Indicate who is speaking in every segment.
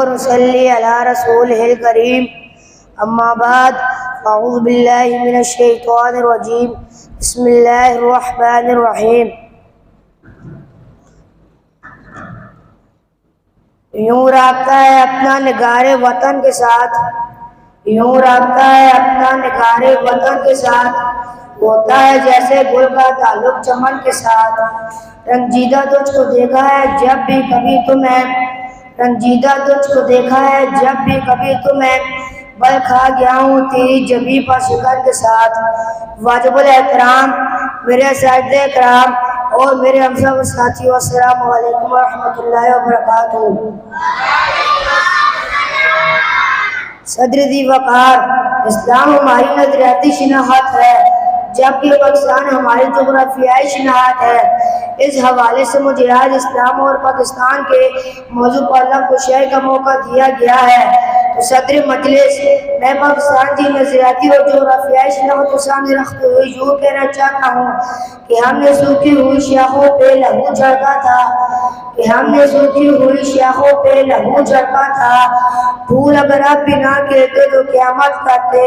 Speaker 1: ونصلي على رسوله الكريم اما بعد اعوذ باللہ من الشیطان الرجیم بسم اللہ الرحمن الرحیم۔ یوں رابطہ ہے اپنا نگار وطن کے ساتھ، یوں رابطہ ہے اپنا نگار وطن کے ساتھ، ہوتا ہے جیسے گل کا تعلق چمن کے ساتھ۔ رنجیدہ تجھ کو دیکھا ہے جب بھی کبھی تمہیں، رنجیدہ تجھ کو دیکھا ہے جب بھی کبھی تمہیں، بل کھا گیا ہوں تیری جبیں پر شکر کے ساتھ۔ واجب الاحترام میرے اساتذہ کرام اور میرے ہم سب ساتھیوں، السلام علیکم ورحمۃ اللہ وبرکاتہ۔ صدر ذی وقار، اسلام ہماری نظریاتی شناخت ہے جبکہ پاکستان ہماری جغرافیائی شناخت ہے۔ اس حوالے سے مجھے آج اسلام اور پاکستان کے موضوع پر لفظ گوشائی کا موقع دیا گیا ہے، تو صدر مجلس میں پاکستان کی نظریاتی اور جغرافیائی شناخت کو سامنے رکھتے ہوئے یوں کہنا چاہتا ہوں کہ ہم نے سوکھی ہوئی شاخوں پہ لہو جھڑکا تھا، کہ ہم نے سوکھی ہوئی شاخوں پہ لہو جھڑکا تھا، پھول اگر اب بھی نہ کھلتے تو قیامت کرتے،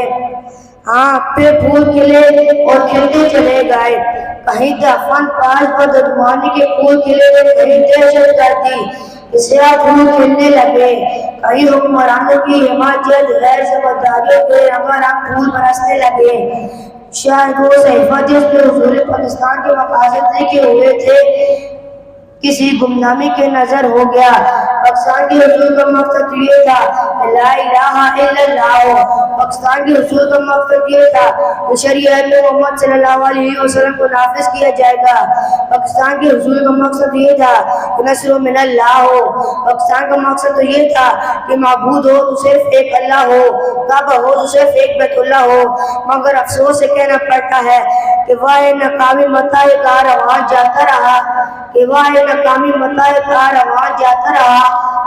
Speaker 1: ہاں پھر پھول کھلے اور کھلتے چلے گئے، کہیں دفن پاس بدعنوانی کے پھول کھلے، کہیں دہشت گردی کے سیاہ پھول کھلنے لگے، کہیں حکمرانوں کی حمایت غیر سمجھداریوں کے رنگا رنگ پھول برسنے لگے۔ شاید وہ صحیفہ جس پہ حضور پاکستان کے مقاصد لکھے ہوئے تھے کسی گمنامی کے نظر ہو گیا۔ پاکستان کے حصول کا مقصد یہ تھا لا الہ الا اللہ، پاکستان کے حصول کا مقصد یہ تھا کہ شریعت محمد صلی اللہ علیہ وسلم کو نافذ کیا جائے گا۔ پاکستان کے حصول کا مقصد یہ تھا کہ نصر من اللہ ہو، پاکستان کا مقصد تو یہ تھا کہ معبود ہو تو صرف ایک اللہ ہو، کعبہ ہو تو صرف ایک بیت اللہ ہو، مگر افسوس سے کہنا پڑتا ہے کہ وہ ناکامی متاع کارواں جاتا رہا، کہ وہ ناکامی متاع کارواں جاتا رہا،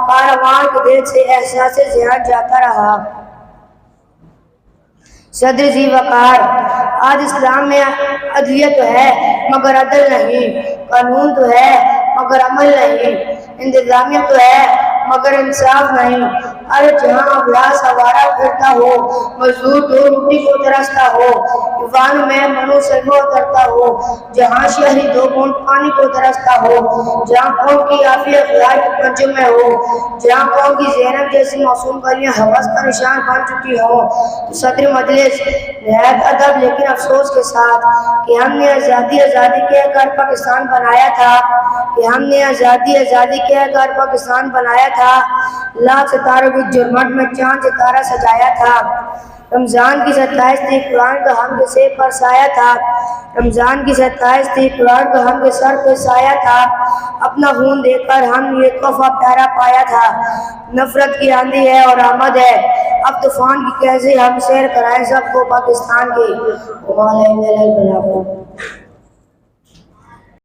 Speaker 1: کارواں کے دل سے احساس زیان جاتا رہا۔ صدر ذی وقار، آج اسلام میں عدلیہ تو ہے مگر عدل نہیں، قانون تو ہے مگر عمل نہیں، انتظامیہ تو ہے مگر انصاف نہیں۔ ہر جہاں افلاس آوارہ پھرتا ہو، مزدور دو روٹی کو ترستا ہو، ایوان میں منو سلوہ اترتا ہو، جہاں شہری دو بوند پانی کو ترستا ہو، جہاں قوم کی عافیہ اختیار کے پنجوں میں ہو، جہاں قوم کی زینب جیسی معصوم کلیاں ہوس کا نشان بن چکی ہو، تو صدر مجلس نہایت ادب لیکن افسوس کے ساتھ کہ ہم نے آزادی آزادی کہہ کر پاکستان بنایا تھا، کہ ہم نے آزادی آزادی کہہ کر پاکستان بنایا تھا، لاکھ ستاروں کی جرمٹ میں چاند ستارہ سجایا تھا، رمضان کی 27 تھی قرآن کا ہم کے سر پر سایہ تھا، رمضان کی 27 تھی قرآن کا ہم کے سر پر سایہ تھا، اپنا خون دے کر ہم یہ تحفہ پیارا پایا تھا۔ نفرت کی آندھی ہے اور آمد ہے، اب طوفان کی کیسے ہم سیر کرائیں سب کو پاکستان کی۔